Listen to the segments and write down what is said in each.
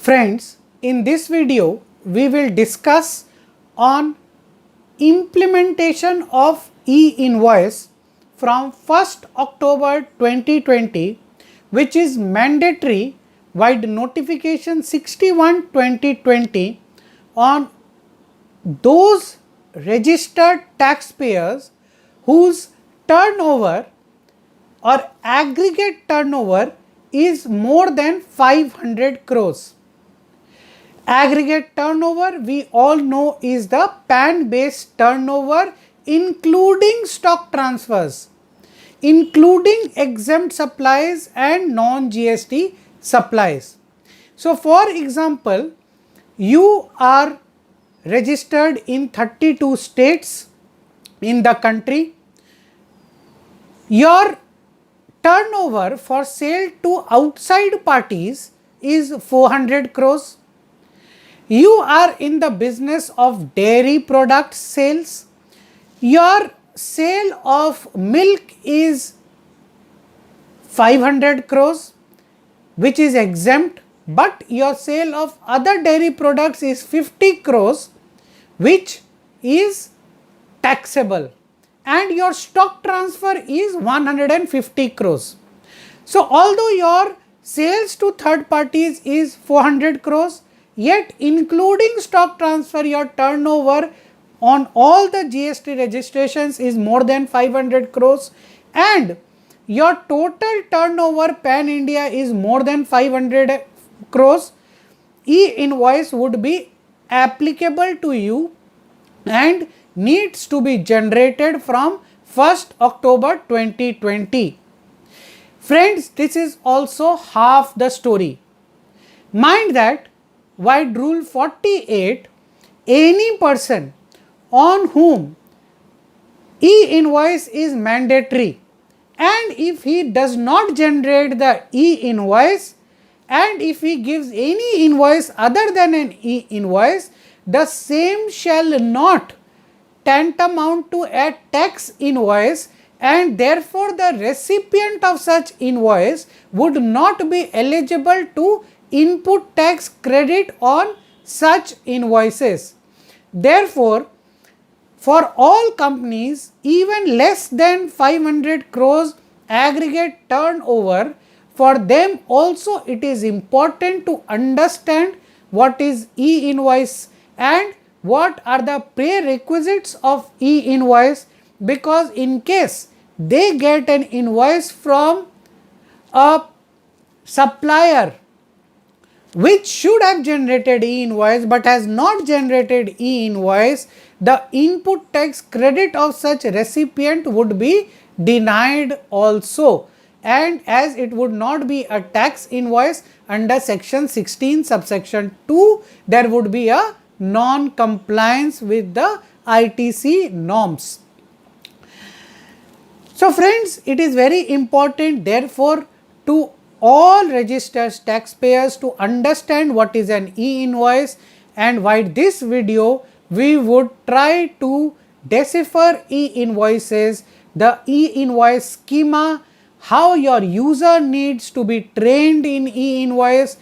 Friends, in this video we will discuss on implementation of e-invoice from 1st October 2020, which is mandatory via notification 61/2020 on those registered taxpayers whose turnover or aggregate turnover is more than 500 crores. Aggregate turnover we all know is the PAN based turnover including stock transfers, including exempt supplies and non-GST supplies. So for example, you are registered in 32 states in the country. Your turnover for sale to outside parties is 400 crores. You are in the business of dairy products sales. Your sale of milk is 500 crores, which is exempt, but your sale of other dairy products is 50 crores, which is taxable, and your stock transfer is 150 crores. So although your sales to third parties is 400 crores, yet including stock transfer your turnover on all the GST registrations is more than 500 crores, and your total turnover pan India is more than 500 crores, e-invoice would be applicable to you and needs to be generated from 1st October 2020. Friends, this is also half the story. Mind that via Rule 48, any person on whom e-invoice is mandatory, and if he does not generate the e-invoice, and if he gives any invoice other than an e-invoice, the same shall not tantamount to a tax invoice, and therefore the recipient of such invoice would not be eligible to input tax credit on such invoices. Therefore, for all companies even less than 500 crores aggregate turnover, for them also it is important to understand what is e-invoice and what are the prerequisites of e-invoice, because in case they get an invoice from a supplier which should have generated e-invoice but has not generated e-invoice, the input tax credit of such recipient would be denied also, and as it would not be a tax invoice under section 16 subsection 2, there would be a non-compliance with the ITC norms. So friends, it is very important therefore to all registered taxpayers to understand what is an e-invoice, and via this video we would try to decipher e-invoices, the e-invoice schema, how your user needs to be trained in e-invoice,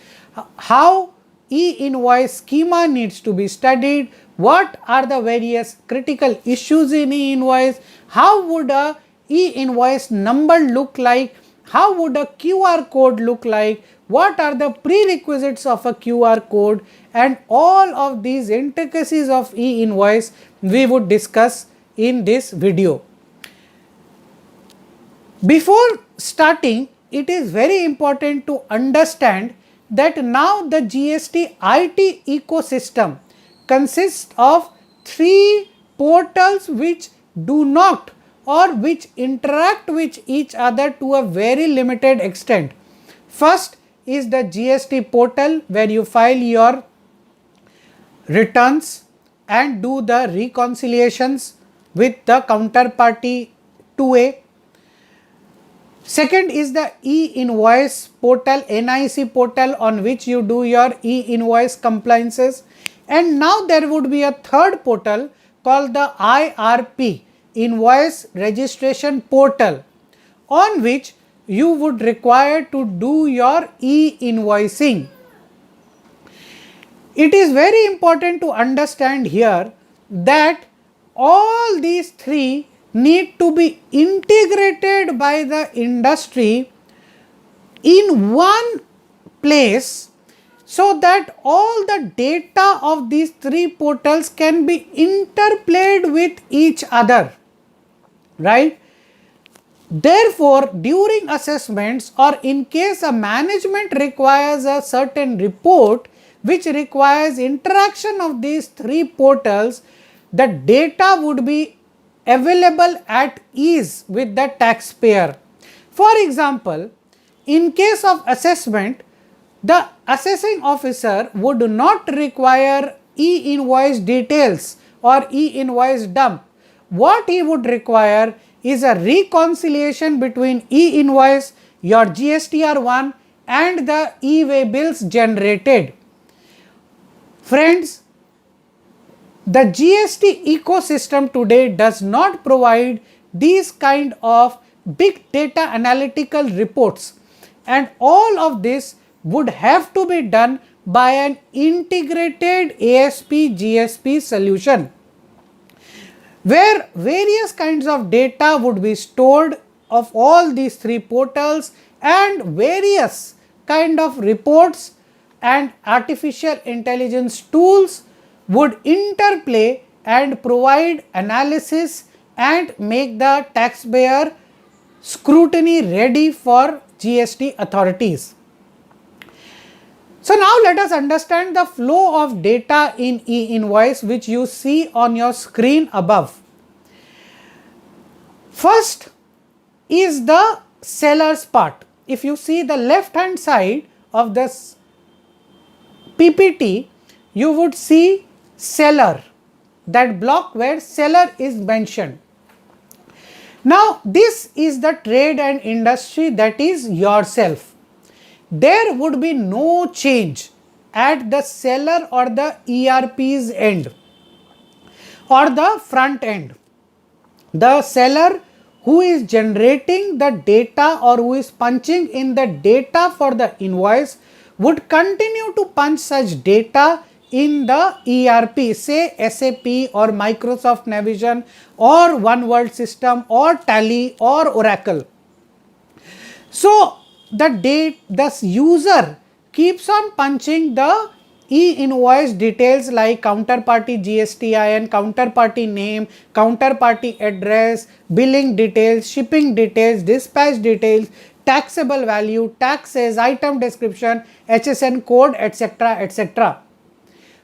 how e-invoice schema needs to be studied, what are the various critical issues in e-invoice, how would a e-invoice number look like, how would a QR code look like, what are the prerequisites of a QR code, and all of these intricacies of e-invoice we would discuss in this video. Before starting, it is very important to understand that now the GST IT ecosystem consists of 3 portals which do not or which interact with each other to a very limited extent. First is the GST portal where you file your returns and do the reconciliations with the counterparty 2A. Second is the e-invoice portal, NIC portal, on which you do your e-invoice compliances, and now there would be a third portal called the IRP, Invoice Registration Portal, on which you would require to do your e-invoicing. It is very important to understand here that all these three need to be integrated by the industry in one place, so that all the data of these three portals can be interplayed with each other, right. Therefore, during assessments or in case a management requires a certain report which requires interaction of these three portals, the data would be available at ease with the taxpayer. For example, in case of assessment, the assessing officer would not require e-invoice details or e-invoice dump. What he would require is a reconciliation between e-invoice, your GSTR1 and the e-way bills generated. Friends, the GST ecosystem today does not provide these kind of big data analytical reports, and all of this would have to be done by an integrated ASP GSP solution, where various kinds of data would be stored of all these three portals, and various kind of reports and artificial intelligence tools would interplay and provide analysis and make the taxpayer scrutiny ready for GST authorities. So now let us understand the flow of data in e-invoice, which you see on your screen above. First is the seller's part. If you see the left hand side of this PPT, you would see seller, that block where seller is mentioned. Now this is the trade and industry, that is yourself. There would be no change at the seller or the ERP's end or the front end. The seller who is generating the data or who is punching in the data for the invoice would continue to punch such data in the ERP, say SAP or Microsoft Navision or One World System or Tally or Oracle. So the user keeps on punching the e-invoice details like counterparty GSTIN, counterparty name, counterparty address, billing details, shipping details, dispatch details, taxable value, taxes, item description, HSN code, etc., etc.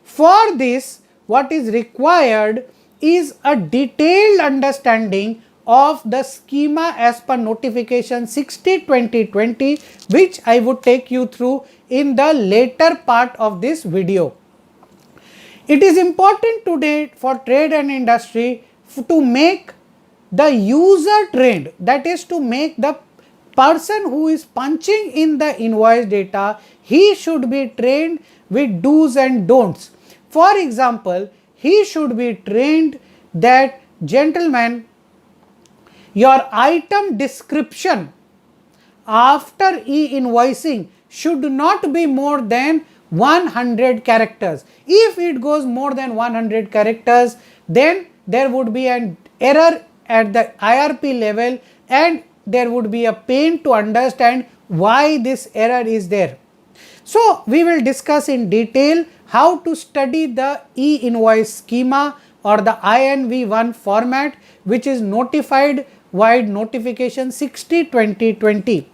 For this, what is required is a detailed understanding of the schema as per notification 60/2020, which I would take you through in the later part of this video. It is important today for trade and industry to make the user trained, that is to make the person who is punching in the invoice data, he should be trained with do's and don'ts. For example, he should be trained that, gentlemen, your item description after e-invoicing should not be more than 100 characters. If it goes more than 100 characters, then there would be an error at the IRP level and there would be a pain to understand why this error is there. So we will discuss in detail how to study the e-invoice schema or the INV1 format, which is notified wide notification 60/2020.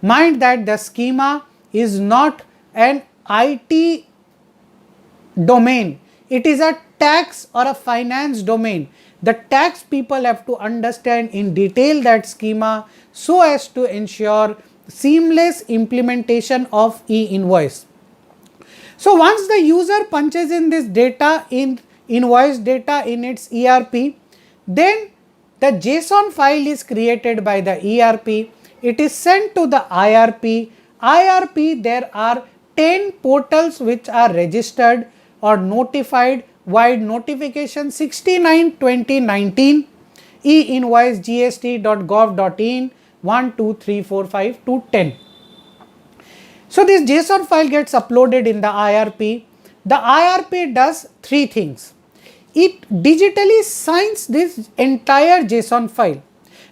Mind that the schema is not an IT domain, it is a tax or a finance domain. The tax people have to understand in detail that schema so as to ensure seamless implementation of e-invoice. So once the user punches in this data, in invoice data in its ERP, then the JSON file is created by the ERP. It is sent to the IRP. IRP, there are 10 portals which are registered or notified wide notification 69/2019 e-invoice gst.gov.in 1 2 3 4 5 to 10. So this JSON file gets uploaded in the IRP. the IRP does three things. It digitally signs this entire JSON file.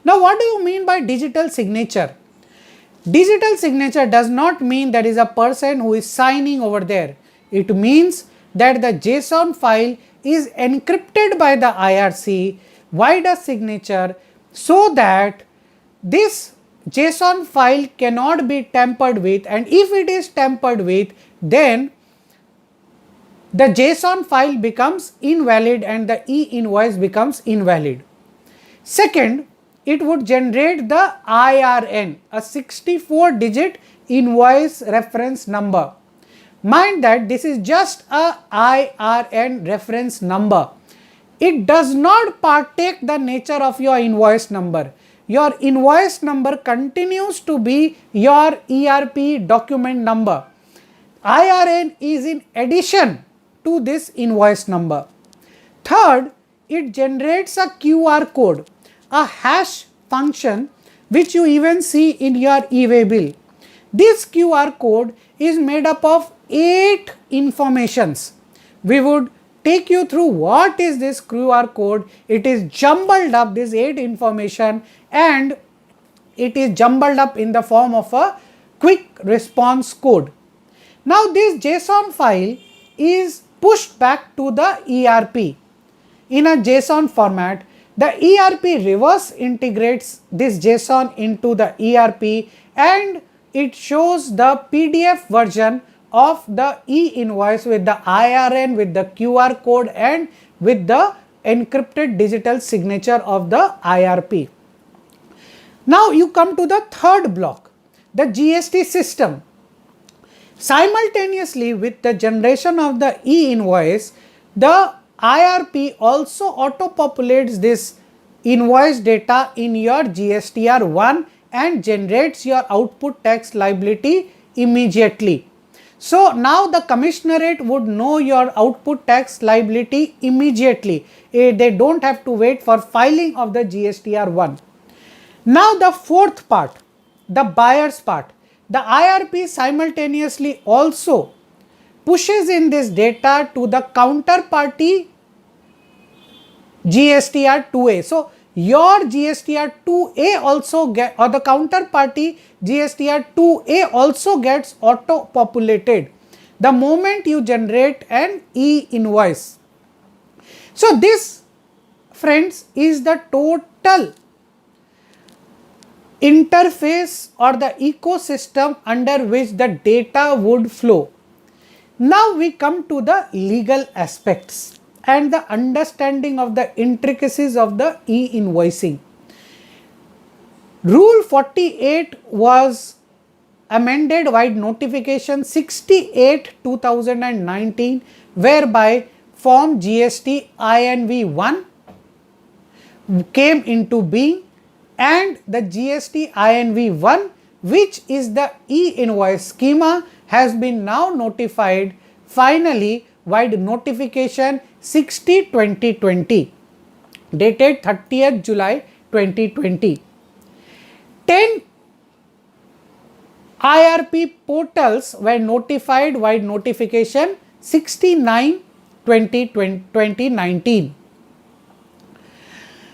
Now, what do you mean by digital signature? Digital signature does not mean there is a person who is signing over there. It means that the JSON file is encrypted by the IRC via signature, so that this JSON file cannot be tampered with, and if it is tampered with, then the JSON file becomes invalid and the e-invoice becomes invalid. Second, it would generate the IRN, a 64-digit invoice reference number. Mind that this is just a IRN reference number. It does not partake the nature of your invoice number. Your invoice number continues to be your ERP document number. IRN is in addition to this invoice number. Third, it generates a QR code, a hash function which you even see in your e-way bill. This QR code is made up of 8 informations. We would take you through what is this QR code. It is jumbled up, this 8 information, and it is jumbled up in the form of a quick response code. Now, this JSON file is pushed back to the ERP in a JSON format. The ERP reverse integrates this JSON into the ERP, and it shows the PDF version of the e-invoice with the IRN, with the QR code, and with the encrypted digital signature of the IRP. Now, you come to the third block, the GST system. Simultaneously with the generation of the e-invoice, the IRP also auto-populates this invoice data in your GSTR1 and generates your output tax liability immediately. So, now the commissionerate would know your output tax liability immediately. They do not have to wait for filing of the GSTR1. Now, the fourth part, the buyer's part. The IRP simultaneously also pushes in this data to the counterparty GSTR2A. So, your GSTR2A also or the counterparty GSTR2A also gets auto populated the moment you generate an e-invoice. So, this, friends, is the total interface or the ecosystem under which the data would flow. Now, we come to the legal aspects and the understanding of the intricacies of the e-invoicing. Rule 48 was amended by notification 68/2019, whereby form GST INV1 came into being, and the GST INV1, which is the e-invoice schema, has been now notified finally by the notification 60/2020 dated 30th July 2020. 10 IRP portals were notified by notification 69/2019.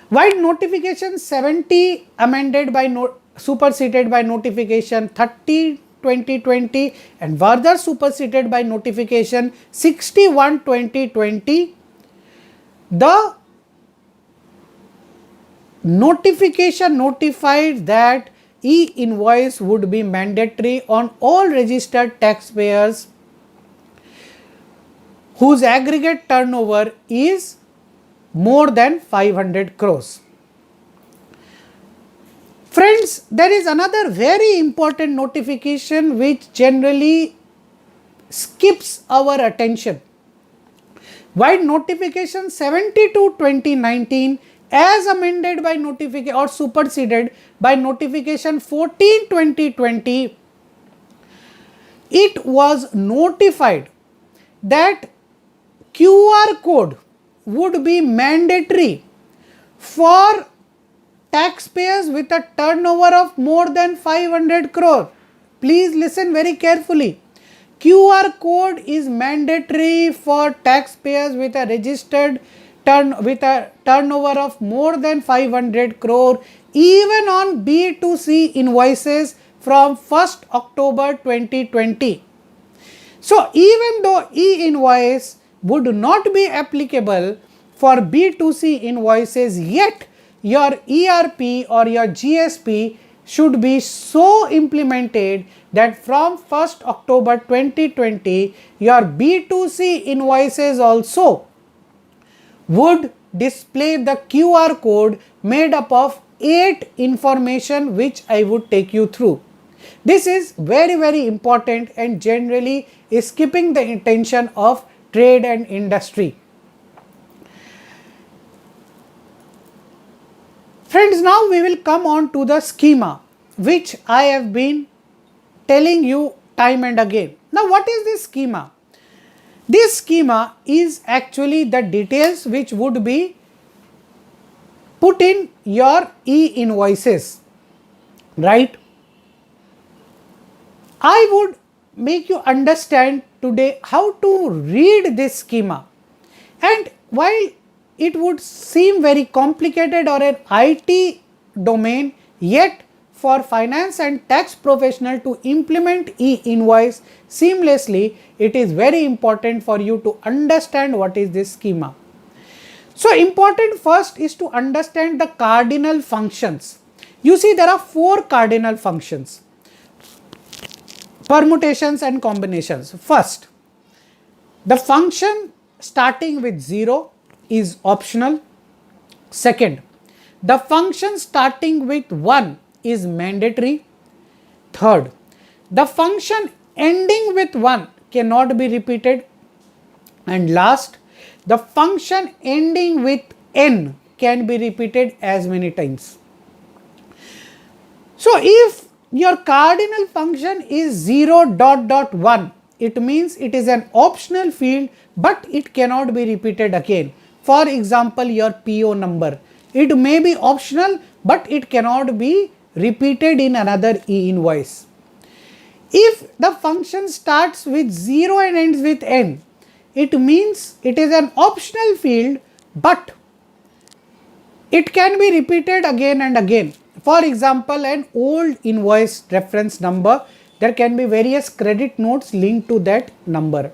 While notification 70 amended by superseded by notification 30/2020 and further superseded by notification 61/2020, the notification notified that e-invoice would be mandatory on all registered taxpayers whose aggregate turnover is more than 500 crores. Friends, there is another very important notification which generally skips our attention. While notification 72/2019 as amended by notification or superseded by notification 14/2020, it was notified that QR code would be mandatory for taxpayers with a turnover of more than 500 crore. Please listen very carefully. QR code is mandatory for taxpayers with a registered turnover of more than 500 crore even on B2C invoices from 1st October 2020. So, even though e-invoice would not be applicable for B2C invoices, yet your ERP or your GSP should be so implemented that from 1st October 2020, your B2C invoices also would display the QR code made up of 8 information which I would take you through. This is very important and generally is skipping the attention of trade and industry. Friends, now we will come on to the schema which I have been telling you time and again. Now, what is this schema? This schema is actually the details which would be put in your e-invoices, right? I would make you understand today how to read this schema, and while it would seem very complicated or an IT domain, yet for finance and tax professional to implement e-invoice seamlessly, it is very important for you to understand what is this schema. So, important first is to understand the cardinal functions. You see, there are 4 cardinal functions: permutations and combinations. First, the function starting with 0 is optional. Second, the function starting with 1 is mandatory. Third, the function ending with 1 cannot be repeated. And last, the function ending with n can be repeated as many times. So, if your cardinal function is 0.1, it means it is an optional field, but it cannot be repeated again. For example, your PO number, it may be optional, but it cannot be repeated in another e-invoice. If the function starts with 0 and ends with n, it means it is an optional field, but it can be repeated again and again. For example, an old invoice reference number, there can be various credit notes linked to that number.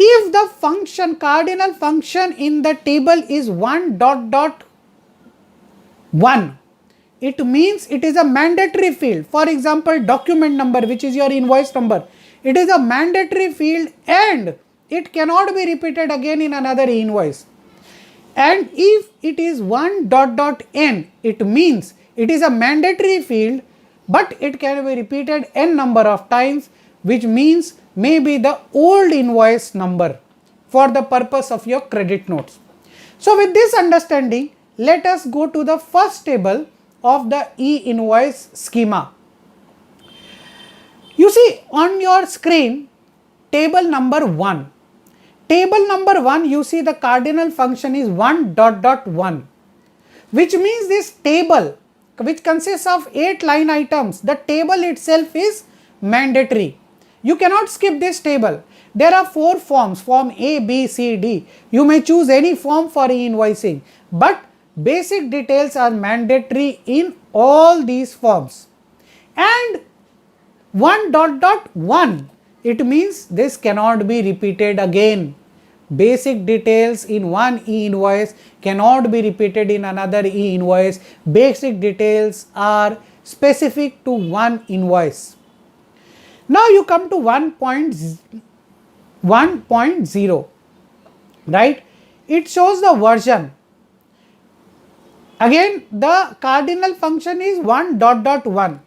If the function, cardinal function in the table is 1.1, it means it is a mandatory field. For example, document number, which is your invoice number, it is a mandatory field and it cannot be repeated again in another invoice. And if it is 1.n, it means it is a mandatory field, but it can be repeated n number of times, which means maybe the old invoice number for the purpose of your credit notes. So, with this understanding, let us go to the first table of the e-invoice schema. You see on your screen table number 1. Table number 1, you see the cardinal function is 1.1, which means this table, which consists of 8 line items, the table itself is mandatory. You cannot skip this table. There are 4 forms, form A, B, C, D. You may choose any form for e-invoicing, but basic details are mandatory in all these forms. And 1.1, it means this cannot be repeated again. Basic details in one e-invoice cannot be repeated in another e-invoice. Basic details are specific to one invoice. Now you come to 1.0, right? It shows the version. Again, the cardinal function is 1.1,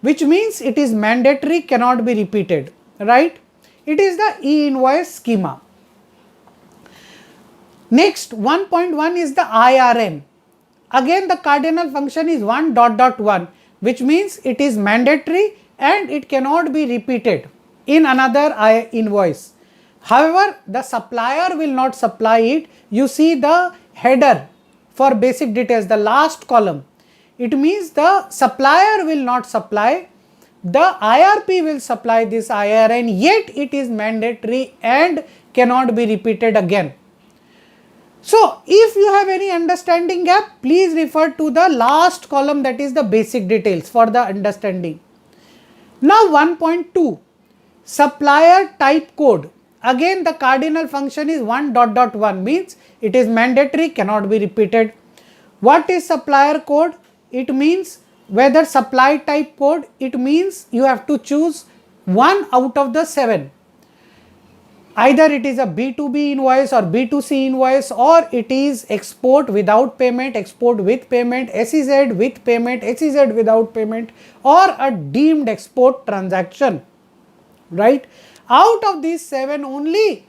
which means it is mandatory, cannot be repeated, right? It is the e-invoice schema. Next, 1.1 is the IRN. Again, the cardinal function is 1.1, which means it is mandatory and it cannot be repeated in another invoice. However, the supplier will not supply it. You see the header for basic details, the last column. It means the supplier will not supply, the IRP will supply this IR, and yet it is mandatory and cannot be repeated again. So, if you have any understanding gap, please refer to the last column, that is the basic details for the understanding. Now 1.2, supplier type code. Again the cardinal function is 1.1, means it is mandatory, cannot be repeated. What is supplier code? It means whether supply type code, it means you have to choose one out of the 7. Either it is a B2B invoice or B2C invoice, or it is export without payment, export with payment, SEZ with payment, SEZ without payment, or a deemed export transaction, right? Out of these 7 only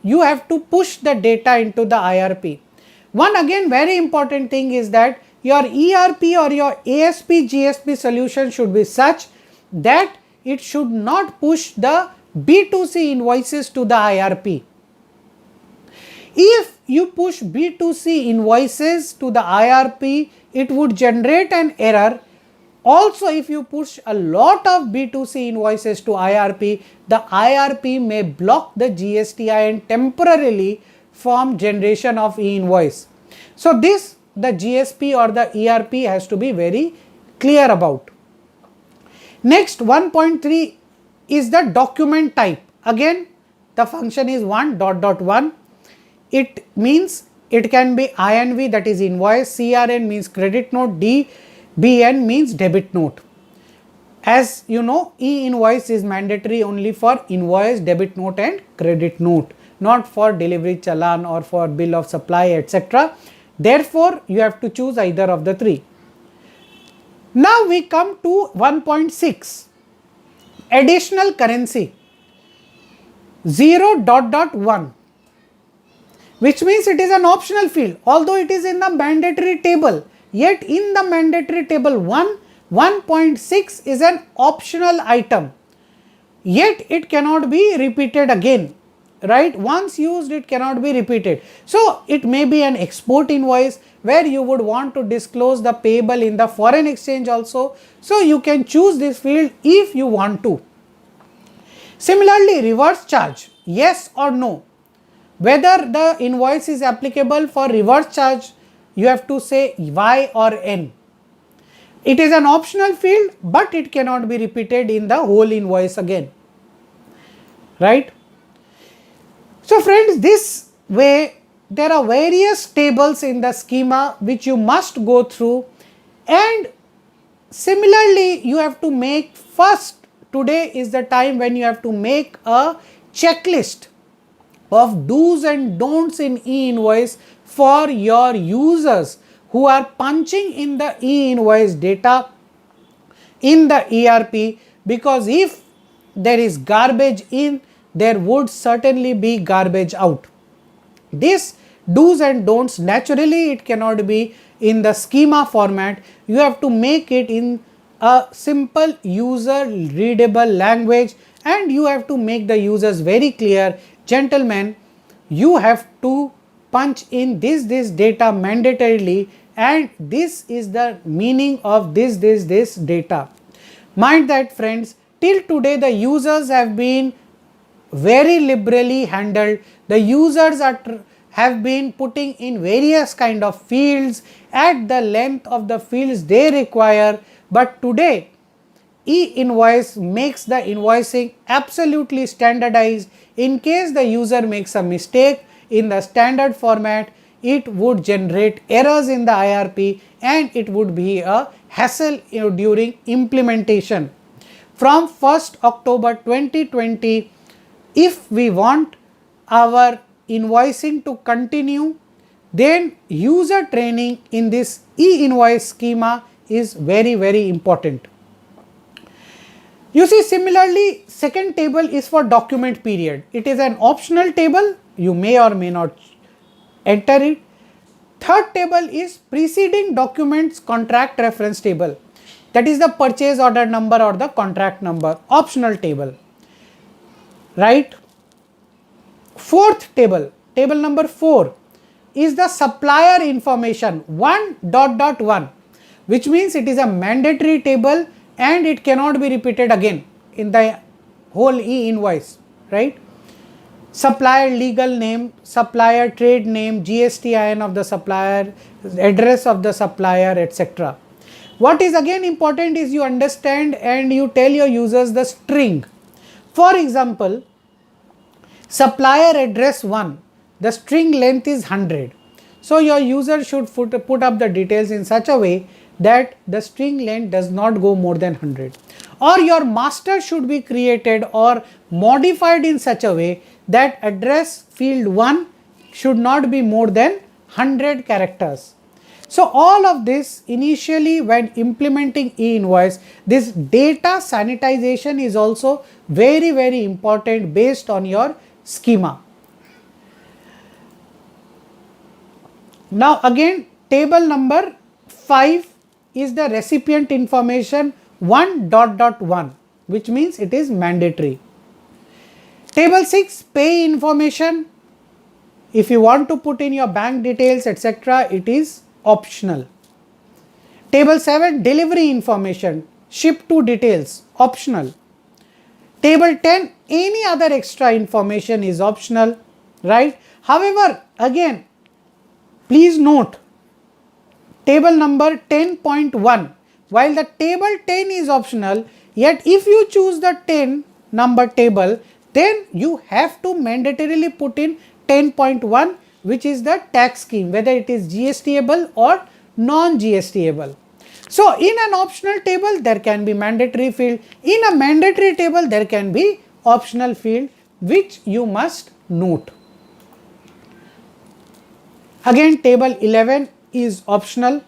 you have to push the data into the IRP. One again very important thing is that your ERP or your ASP GSP solution should be such that it should not push the B2C invoices to the IRP. If you push B2C invoices to the IRP, it would generate an error. Also, if you push a lot of B2C invoices to IRP, the IRP may block the GSTI and temporarily form generation of e-invoice. So, this the GSP or the ERP has to be very clear about. Next 1.3 is the document type. Again the function is 1.1. It means it can be INV, that is invoice, CRN means credit note, DBN means debit note. As you know, e-invoice is mandatory only for invoice, debit note and credit note, not for delivery challan or for bill of supply, etc. Therefore, you have to choose either of the 3. Now we come to 1.6, additional currency 0.1, which means it is an optional field, although it is in the mandatory table, yet in the mandatory table 1.6 is an optional item, yet it cannot be repeated again, right? Once used it cannot be repeated. So, it may be an export invoice where you would want to disclose the payable in the foreign exchange also. So, you can choose this field if you want to. Similarly, reverse charge, yes or no. Whether the invoice is applicable for reverse charge, you have to say Y or N. It is an optional field, but it cannot be repeated in the whole invoice again, right? So friends, this way there are various tables in the schema which you must go through, and similarly you have to make first, today is the time when you have to make a checklist of do's and don'ts in e-invoice for your users who are punching in the e-invoice data in the ERP, because if there is garbage in, there would certainly be garbage out. This do's and don'ts, naturally it cannot be in the schema format, you have to make it in a simple user readable language, and you have to make the users very clear, gentlemen, you have to punch in this data mandatorily, and this is the meaning of this data. Mind that friends, till today the users have been very liberally handled. The users have been putting in various kind of fields at the length of the fields they require, but today e-invoice makes the invoicing absolutely standardized. In case the user makes a mistake in the standard format, it would generate errors in the IRP and it would be a hassle during implementation. From 1st October 2020, if we want our invoicing to continue, then user training in this e-invoice schema is very important. You see, similarly, second table is for document period. It is an optional table, you may or may not enter it. Third table is preceding documents contract reference table, that is the purchase order number or the contract number, optional table, right? Fourth table, table number 4 is the supplier information 1.1, which means it is a mandatory table and it cannot be repeated again in the whole e-invoice, right? Supplier legal name, supplier trade name, GSTIN of the supplier, address of the supplier, etc. What is again important is you understand and you tell your users the string. For example, supplier address 1, the string length is 100. So your user should put up the details in such a way that the string length does not go more than 100. Or your master should be created or modified in such a way that address field 1 should not be more than 100 characters. So all of this initially when implementing e-invoice, this data sanitization is also very important based on your schema. Now again, table number 5 is the recipient information 1.1, which means it is mandatory. Table 6, pay information. If you want to put in your bank details, etc., it is optional. Table 7, delivery information, ship to details, optional. Table 10, any other extra information is optional, right? However, again, please note table number 10.1, while the table 10 is optional, yet if you choose the 10 number table, then you have to mandatorily put in 10.1, which is the tax scheme, whether it is GSTable or non-GSTable. So in an optional table there can be mandatory field, in a mandatory table there can be optional field, which you must note. Again, table 11 is optional,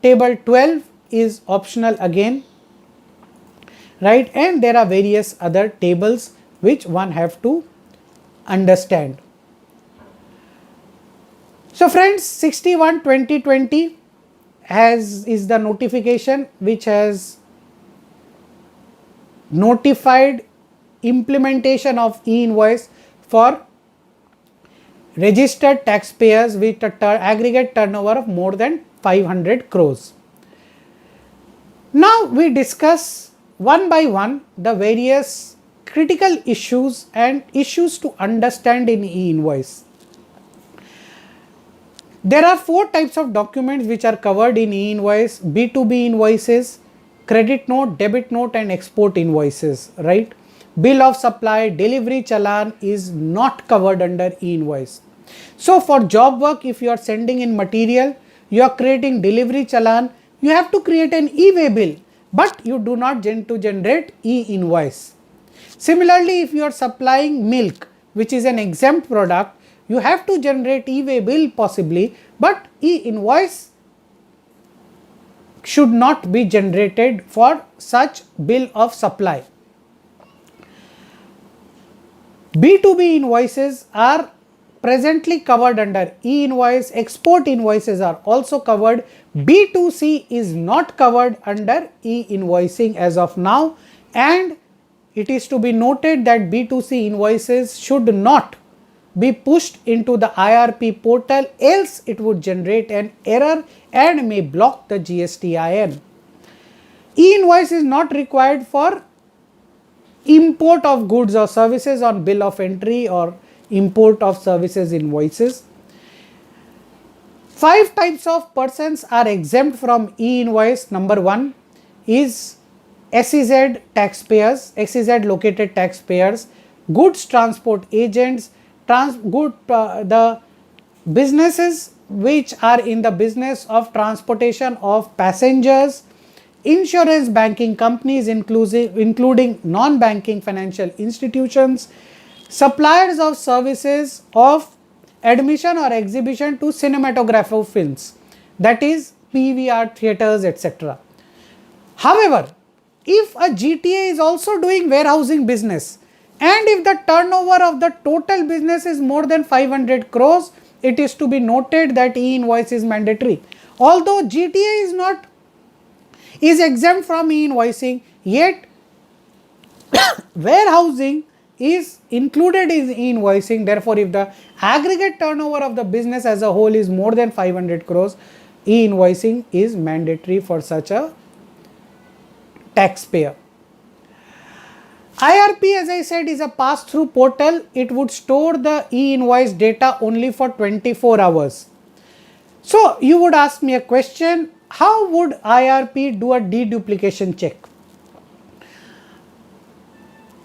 table 12 is optional again, right? And there are various other tables which one have to understand. So friends, 61/2020 is the notification which has notified implementation of e-invoice for registered taxpayers with an aggregate turnover of more than 500 crores. Now we discuss one by one the various critical issues and issues to understand in e-invoice. There are 4 types of documents which are covered in e-invoice: B2B invoices, credit note, debit note and export invoices, right? Bill of supply, delivery challan is not covered under e-invoice. So for job work, if you are sending in material, you are creating delivery challan, you have to create an e-way bill, but you do not generate e-invoice. Similarly, if you are supplying milk, which is an exempt product, you have to generate e-way bill possibly, but e-invoice should not be generated for such bill of supply. B2B invoices are presently covered under e-invoice, export invoices are also covered, B2C is not covered under e-invoicing as of now, and it is to be noted that B2C invoices should not be pushed into the IRP portal, else it would generate an error and may block the GSTIN. E-invoice is not required for import of goods or services on bill of entry or import of services invoices. 5 types of persons are exempt from e-invoice. Number 1 is SEZ taxpayers, SEZ located taxpayers, goods transport agents, the businesses which are in the business of transportation of passengers, insurance banking companies including non-banking financial institutions, suppliers of services of admission or exhibition to cinematographer films, that is PVR theatres, etc. However, if a GTA is also doing warehousing business and if the turnover of the total business is more than 500 crores, it is to be noted that e-invoice is mandatory. Although GTA is exempt from e-invoicing, yet warehousing is included in e-invoicing. Therefore, if the aggregate turnover of the business as a whole is more than 500 crores, e-invoicing is mandatory for such a taxpayer. IRP, as I said, is a pass-through portal. It would store the e-invoice data only for 24 hours. So you would ask me a question, how would IRP do a deduplication check?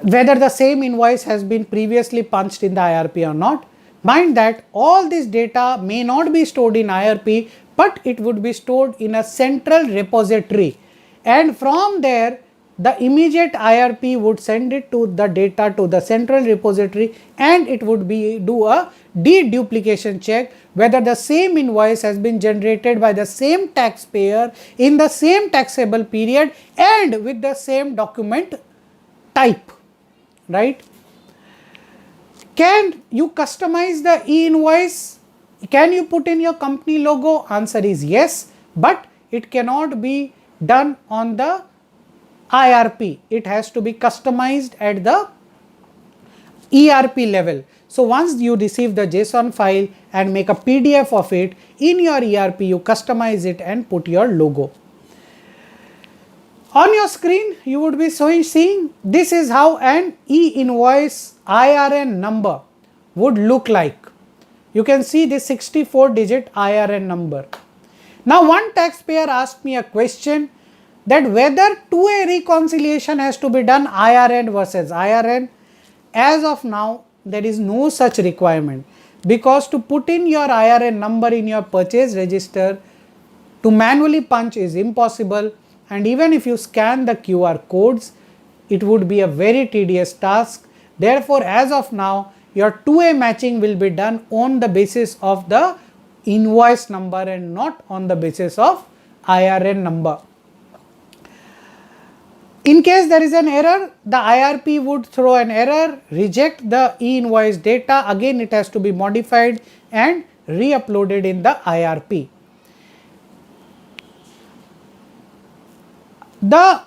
Whether the same invoice has been previously punched in the IRP or not. Mind that all this data may not be stored in IRP, but it would be stored in a central repository, and from there the immediate IRP would send it to the data to the central repository, and it would be do a deduplication check whether the same invoice has been generated by the same taxpayer in the same taxable period and with the same document type, right? Can you customize the e-invoice? Can you put in your company logo? Answer is yes, but it cannot be done on the IRP. It has to be customized at the ERP level. So once you receive the JSON file and make a PDF of it, in your ERP you customize it and put your logo. On your screen you would be seeing this is how an e-invoice IRN number would look like. You can see this 64-digit IRN number. Now one taxpayer asked me a question that whether 2A reconciliation has to be done IRN versus IRN. As of now there is no such requirement, because to put in your IRN number in your purchase register to manually punch is impossible, and even if you scan the QR codes it would be a very tedious task. Therefore, as of now your 2A matching will be done on the basis of the invoice number and not on the basis of IRN number. In case there is an error, the IRP would throw an error, reject the e-invoice data, again it has to be modified and re-uploaded in the IRP. The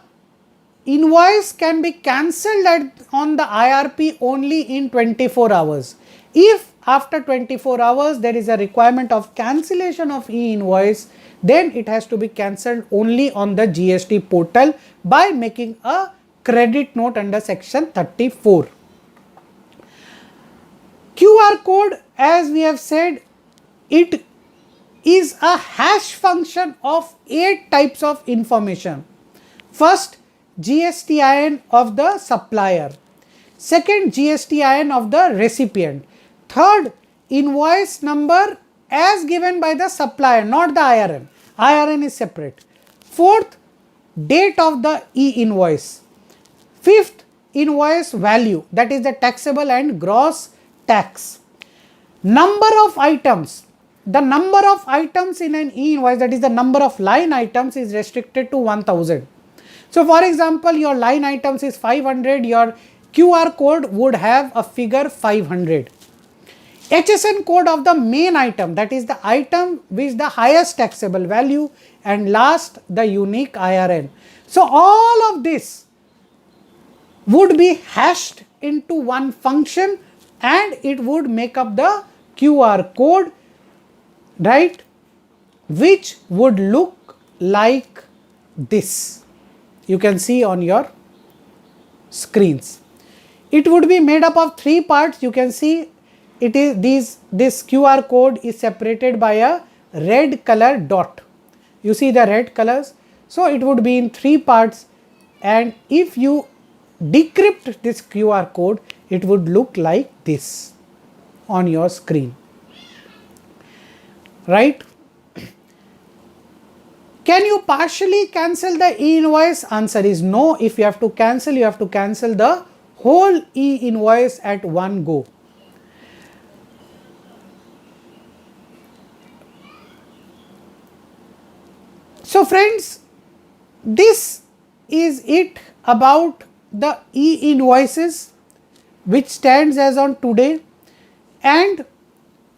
invoice can be cancelled on the IRP only in 24 hours. If after 24 hours there is a requirement of cancellation of e-invoice, then it has to be cancelled only on the GST portal by making a credit note under section 34. QR code, as we have said, it is a hash function of 8 types of information. First, GSTIN of the supplier. Second, GSTIN of the recipient. Third, invoice number as given by the supplier, not the IRN. IRN is separate. Fourth, date of the e-invoice. Fifth, invoice value, that is the taxable and gross tax. Number of items. The number of items in an e-invoice, that is the number of line items, is restricted to 1000. So for example, your line items is 500, your QR code would have a figure 500. HSN code of the main item, that is the item with the highest taxable value, and last the unique IRN. So all of this would be hashed into one function and it would make up the QR code, right, which would look like this. You can see on your screens. It would be made up of 3 parts. You can see it is this QR code is separated by a red color dot. You see the red colors. So it would be in 3 parts, and if you decrypt this QR code, it would look like this on your screen, right? Can you partially cancel the e-invoice? Answer is no. If you have to cancel, you have to cancel the whole e-invoice at one go. So friends, this is it about the e-invoices which stands as on today, and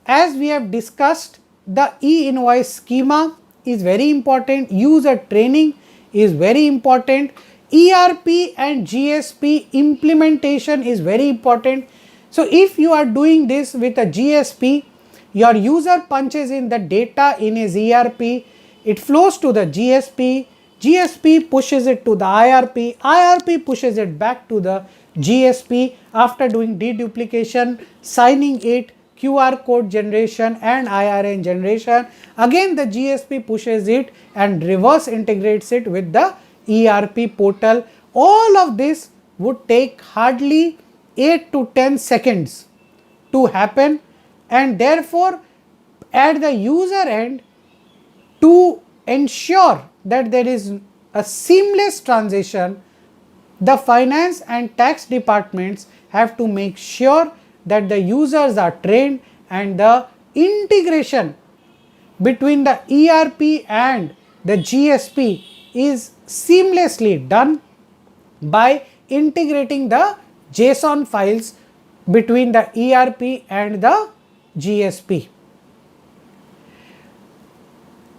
as we have discussed, the e-invoice schema is very important, user training is very important, ERP and GSP implementation is very important. So if you are doing this with a GSP, your user punches in the data in his ERP, it flows to the GSP, GSP pushes it to the IRP, IRP pushes it back to the GSP after doing deduplication, signing it, QR code generation and IRN generation. Again the GSP pushes it and reverse integrates it with the ERP portal. All of this would take hardly 8 to 10 seconds to happen, and therefore at the user end, to ensure that there is a seamless transition, the finance and tax departments have to make sure that the users are trained and the integration between the ERP and the GSP is seamlessly done by integrating the JSON files between the ERP and the GSP.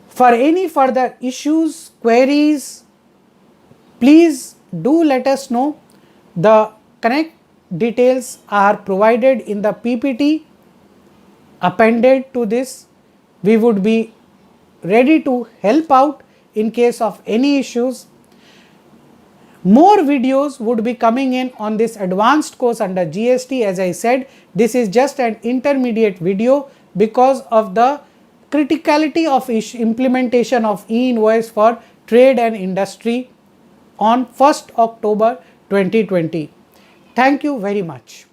For any further issues, queries, please do let us know. The connect details are provided in the PPT appended to this. We would be ready to help out in case of any issues. More videos would be coming in on this advanced course under GST. As I said, this is just an intermediate video because of the criticality of implementation of e-invoice for trade and industry on 1st October 2020. Thank you very much.